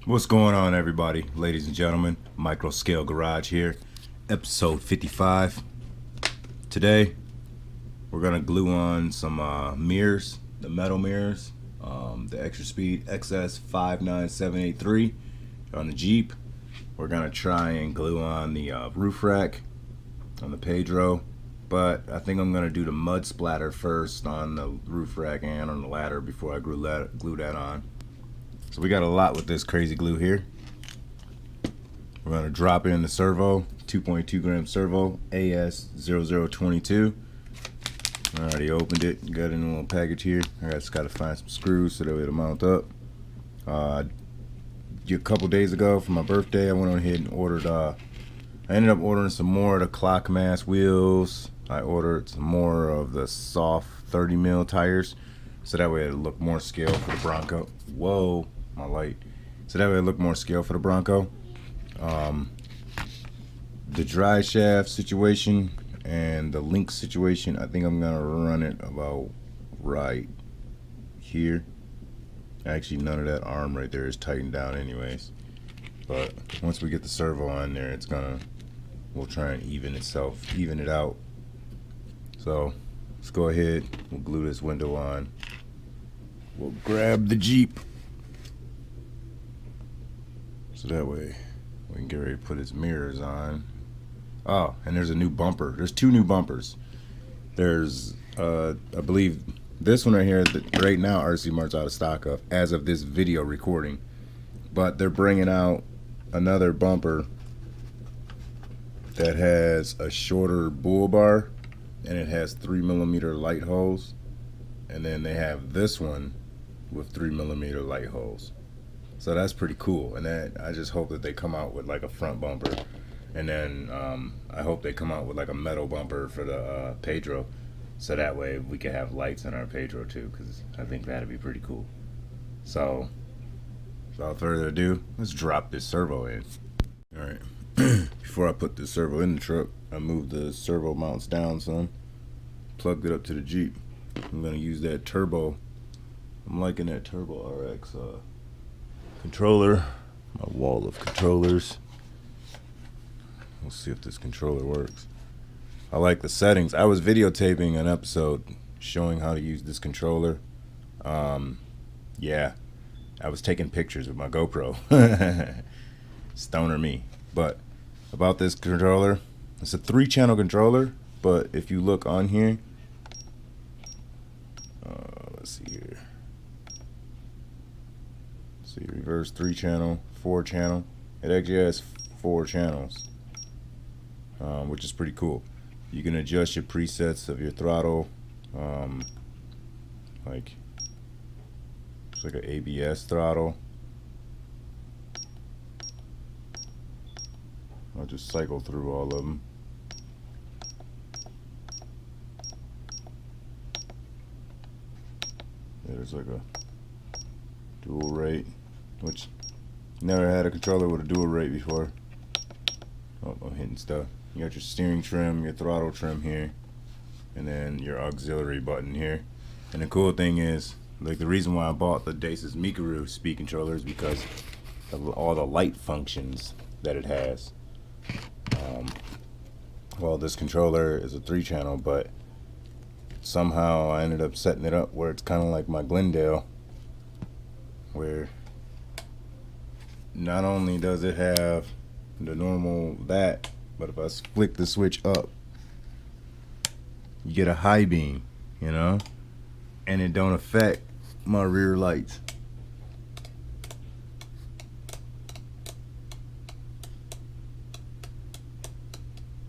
What's going on, everybody? Ladies and gentlemen, Micro Scale Garage here, episode 55. Today we're gonna glue on some mirrors, the metal mirrors, the Extra Speed XS59783 on the Jeep. We're gonna try and glue on the roof rack on the Pedro, but I think I'm gonna do the mud splatter first on the roof rack and on the ladder before I glue that on. So we got a lot with this crazy glue here. We're gonna drop in the servo, 2.2 gram servo, AS0022. I already opened it, got it in a little package here. I just gotta find some screws so that way it'll mount up. A couple days ago for my birthday, I went on ahead and ordered, I ended up ordering some more of the clock mass wheels. I ordered some more of the soft 30 mil tires, so that way it'll look more scale for the Bronco. Whoa, my light. So that way it'll look more scale for the Bronco. The dry shaft situation and the link situation, I think I'm gonna run it about right here. Actually, none of that arm right there is tightened down anyways. But once we get the servo on there, we'll try and even it out. So let's go ahead, we'll glue this window on. We'll grab the Jeep, so that way we can get ready to put its mirrors on. Oh, and there's a new bumper. There's two new bumpers. There's, I believe this one right here that right now RC Mart's out of stock of as of this video recording. But they're bringing out another bumper that has a shorter bull bar and it has 3mm light holes. And then they have this one with 3mm light holes. So that's pretty cool. And then I just hope that they come out with like a front bumper. And then I hope they come out with like a metal bumper for the Pedro, so that way we can have lights in our Pedro too, because I think that'd be pretty cool. So without further ado, let's drop this servo in. Alright, before I put the servo in the truck, I moved the servo mounts down some, plugged it up to the Jeep. I'm going to use that turbo. I'm liking that Turbo RX controller, my wall of controllers. We'll see if this controller works. I like the settings. I was videotaping an episode showing how to use this controller. Yeah, I was taking pictures with my GoPro. Stoner me. But about this controller, it's a 3-channel controller, but if you look on here, let's see here. See, reverse 3-channel, 4-channel. It actually has 4 channels. Which is pretty cool. You can adjust your presets of your throttle, like it's like an ABS throttle. I'll just cycle through all of them. There's like a dual rate, which never had a controller with a dual rate before. Oh, I'm hitting stuff. You got your steering trim, your throttle trim here, and then your auxiliary button here. And the cool thing is, like, the reason why I bought the Dace's Mikuru speed controller is because of all the light functions that it has. Well, this controller is a 3-channel, but somehow I ended up setting it up where it's kind of like my Glendale, where not only does it have the normal that, but if I flick the switch up, you get a high beam, you know, and it don't affect my rear lights.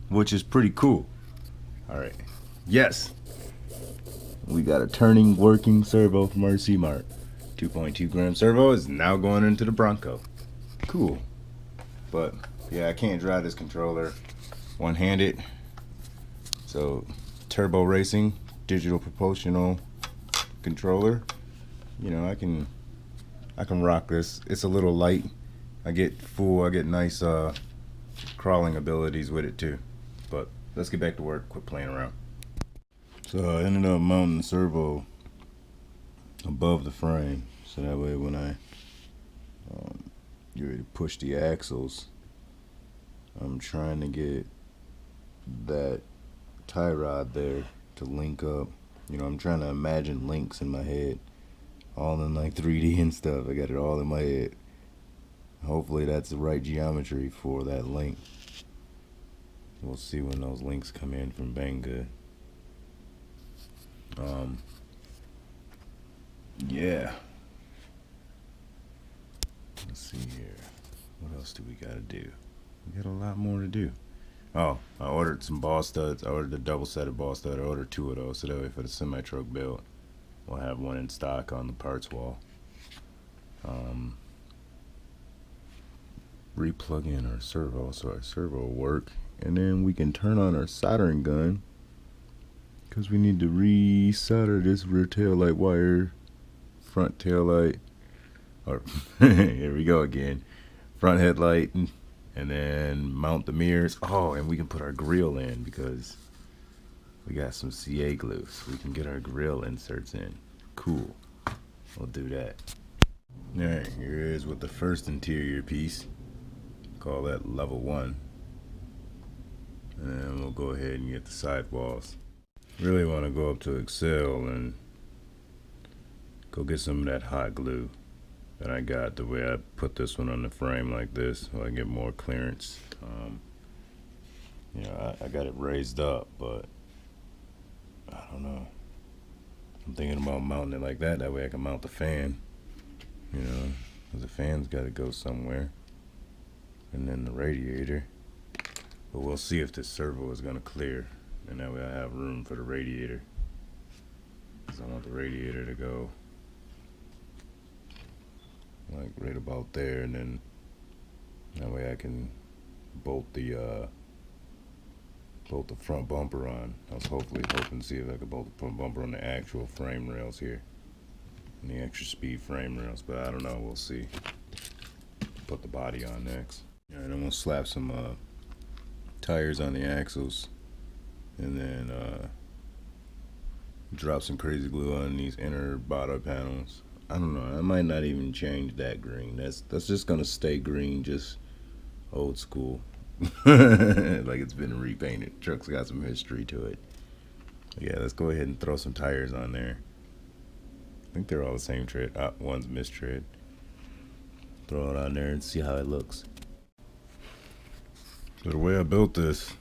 Which is pretty cool. Alright, yes, we got a turning working servo from RC Mart. 2.2 gram servo is now going into the Bronco. Cool. But yeah, I can't drive this controller one-handed. So turbo racing, digital proportional controller. You know, I can rock this. It's a little light. I get nice crawling abilities with it too. But let's get back to work, quit playing around. So I ended up mounting the servo above the frame, so that way when I push the axles, I'm trying to get that tie rod there to link up. You know, I'm trying to imagine links in my head, all in like 3D and stuff. I got it all in my head. Hopefully that's the right geometry for that link. We'll see when those links come in from Banggood. Yeah. Let's see here. What else do we gotta do? We got a lot more to do. Oh, I ordered some ball studs. I ordered a double-sided ball stud. I ordered 2 of those, so that way for the semi-truck build, we'll have 1 in stock on the parts wall. Replug in our servo, so our servo will work, and then we can turn on our soldering gun, because we need to re-solder this rear tail light wire, front tail light, or here we go again, front headlight, and then mount the mirrors. Oh, and we can put our grill in because we got some CA glue, so we can get our grill inserts in. Cool. We'll do that. Alright, here it is with the first interior piece. Call that level 1. And then we'll go ahead and get the sidewalls. Really want to go up to Excel and go get some of that hot glue that I got, the way I put this one on the frame like this, so I get more clearance. You know, I got it raised up, but I don't know. I'm thinking about mounting it like that way I can mount the fan, you know, because the fan's got to go somewhere, and then the radiator. But we'll see if this servo is going to clear, and that way I have room for the radiator, because I want the radiator to go like right about there, and then that way I can bolt the front bumper on. I was hoping to see if I could bolt the front bumper on the actual frame rails here, and the extra speed frame rails, but I don't know, we'll see. Put the body on next. Alright, I'm gonna slap some tires on the axles, and then drop some crazy glue on these inner bottom panels. I don't know, I might not even change that green. That's just gonna stay green, just old school. Like it's been repainted. Truck's got some history to it. Yeah, let's go ahead and throw some tires on there. I think they're all the same tread. One's mistread. Throw it on there and see how it looks. So the way I built this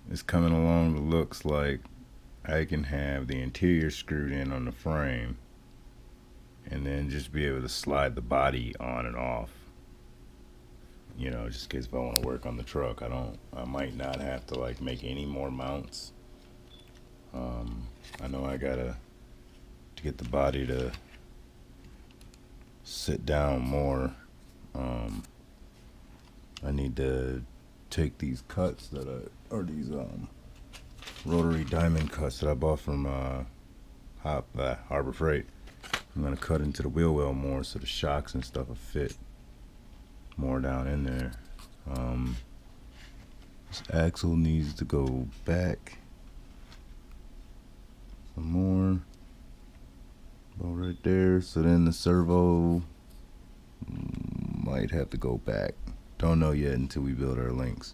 is coming along. It looks like I can have the interior screwed in on the frame, and then just be able to slide the body on and off. You know, just in case if I want to work on the truck, I might not have to like make any more mounts. I know I gotta, to get the body to sit down more, I need to take these cuts that or these rotary diamond cuts that I bought from Harbor Freight. I'm gonna cut into the wheel well more, so the shocks and stuff will fit more down in there. This axle needs to go back some more, about right there. So then the servo might have to go back. Don't know yet until we build our links.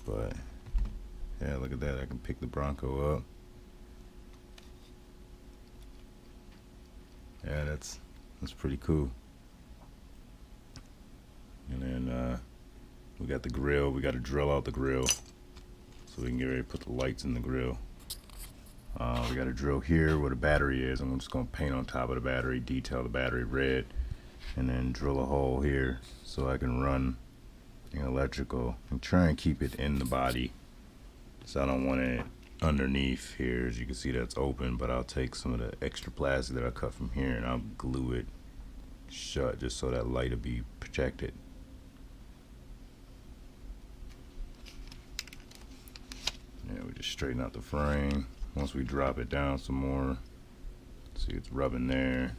But yeah, look at that. I can pick the Bronco up. Yeah, that's pretty cool. And then we got the grill. We got to drill out the grill so we can get ready to put the lights in the grill. We got to drill here where the battery is. I'm just going to paint on top of the battery, detail the battery red, and then drill a hole here so I can run the electrical and try and keep it in the body. So I don't want it underneath here. As you can see, that's open, but I'll take some of the extra plastic that I cut from here and I'll glue it shut just so that light will be protected. Yeah, we just straighten out the frame. Once we drop it down some more, see it's rubbing there,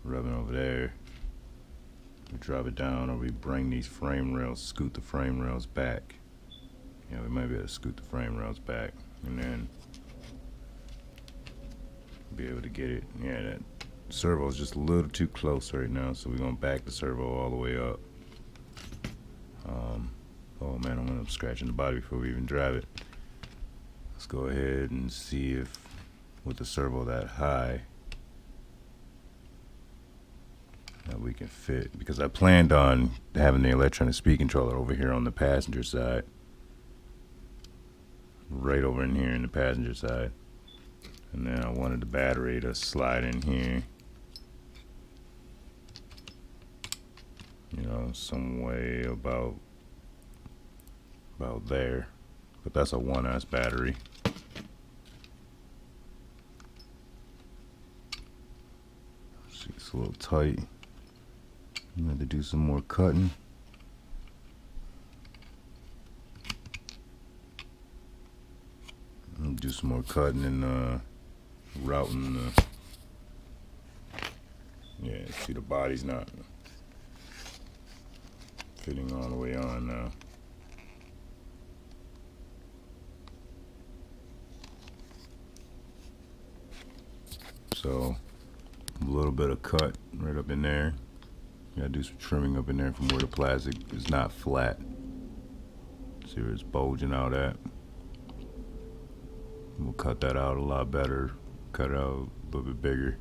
rubbing over there. We drop it down, or we bring these frame rails, scoot the frame rails back. Yeah, we might be able to scoot the frame rails back, and then be able to get it. Yeah, servo is just a little too close right now, so we're gonna back the servo all the way up. Oh man, I'm gonna end up scratching the body before we even drive it. Let's go ahead and see if with the servo that high that we can fit, because I planned on having the electronic speed controller over here on the passenger side, right over in here in the passenger side, and then I wanted the battery to slide in here, you know, some way about there, but that's a 1S battery. See, it's a little tight. I'm going to do some more cutting. Do some more cutting and routing the, yeah, see the body's not fitting all the way on now. So a little bit of cut right up in there. Gotta do some trimming up in there from where the plastic is not flat. See where it's bulging out at. We'll cut that out a lot better, cut it out a little bit bigger.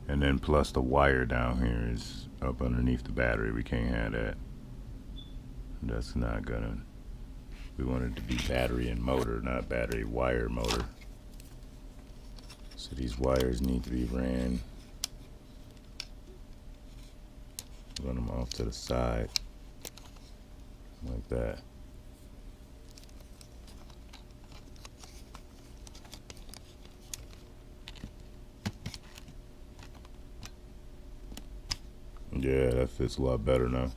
And then plus the wire down here is up underneath the battery. We can't have that. That's not gonna, we want it to be battery and motor, not battery wire motor. So these wires need to be ran. Run them off to the side, like that. Yeah, that fits a lot better now.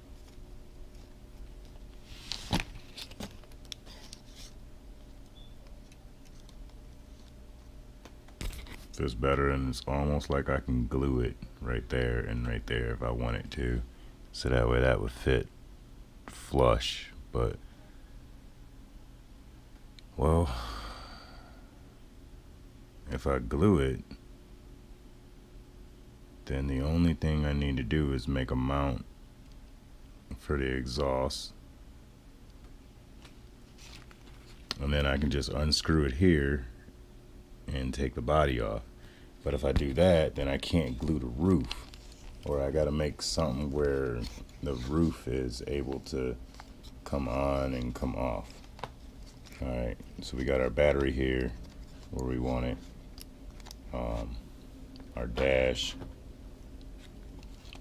Fits better, and it's almost like I can glue it right there and right there if I wanted to, so that way that would fit flush. But well, if I glue it, then the only thing I need to do is make a mount for the exhaust, and then I can just unscrew it here and take the body off. But if I do that, then I can't glue the roof, or I gotta make something where the roof is able to come on and come off. Alright, so we got our battery here where we want it, our dash,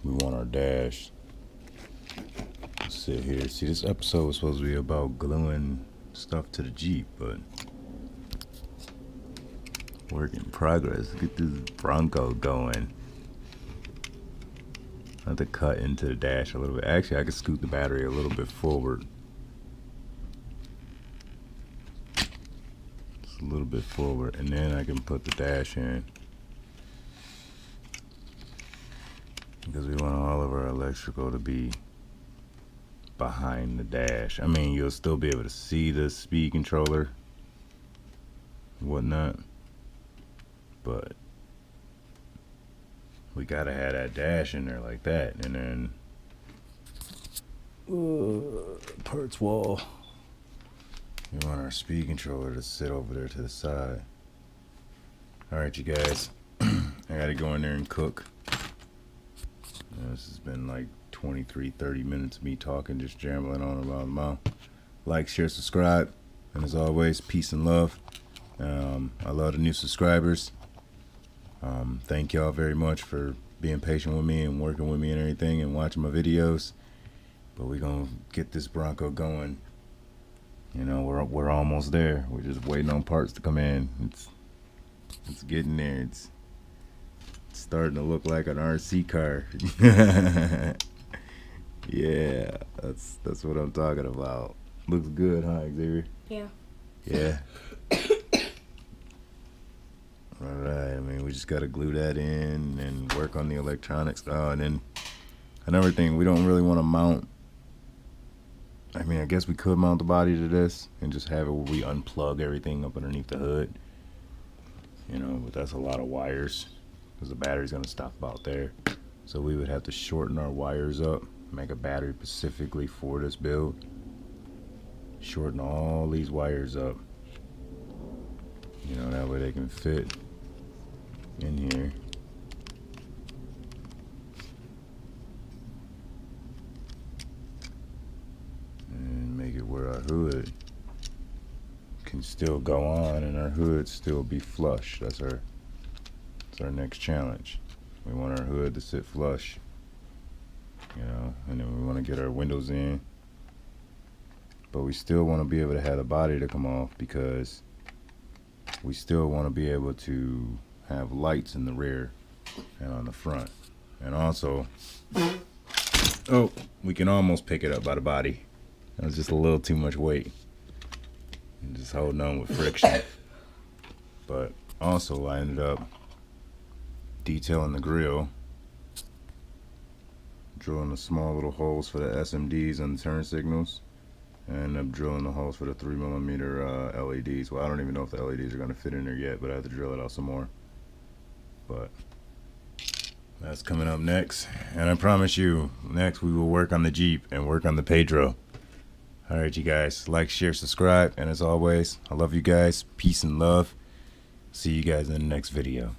we want our dash to sit here. See, this episode was supposed to be about gluing stuff to the Jeep, but work in progress. Get this Bronco going. I have to cut into the dash a little bit. Actually, I could scoot the battery a little bit forward. Just a little bit forward, and then I can put the dash in, because we want all of our electrical to be behind the dash. I mean, you'll still be able to see the speed controller and whatnot, but we gotta have that dash in there like that. And then parts wall, we want our speed controller to sit over there to the side. Alright, you guys, I gotta go in there and cook. This has been like 23-30 minutes of me talking, just rambling on around the mouth. Like, share, subscribe, and as always, peace and love. I love the new subscribers. Thank y'all very much for being patient with me and working with me and everything and watching my videos. But we're gonna get this Bronco going. You know, we're almost there. We're just waiting on parts to come in. It's getting there. It's starting to look like an RC car. Yeah, that's what I'm talking about. Looks good, huh, Xavier? Yeah. Yeah. Alright, I mean, we just gotta glue that in and work on the electronics. Oh, and then another thing, we don't really want to mount. I mean, I guess we could mount the body to this and just have it where we unplug everything up underneath the hood. You know, but that's a lot of wires. because the battery's going to stop about there. So we would have to shorten our wires up, make a battery specifically for this build. Shorten all these wires up, you know, that way they can fit in here. And make it where our hood can still go on and our hood still be flush. That's our next challenge. We want our hood to sit flush, you know, and then we want to get our windows in, but we still want to be able to have the body to come off, because we still want to be able to have lights in the rear and on the front. And also, oh, we can almost pick it up by the body. That was just a little too much weight. I'm just holding on with friction. But also I ended up detailing the grill, drilling the small little holes for the SMDs and the turn signals, and ended up drilling the holes for the 3mm LEDs. Well, I don't even know if the LEDs are going to fit in there yet, but I have to drill it out some more. But that's coming up next, and I promise you, next we will work on the Jeep and work on the Pedro. Alright, you guys, like, share, subscribe, and as always, I love you guys. Peace and love. See you guys in the next video.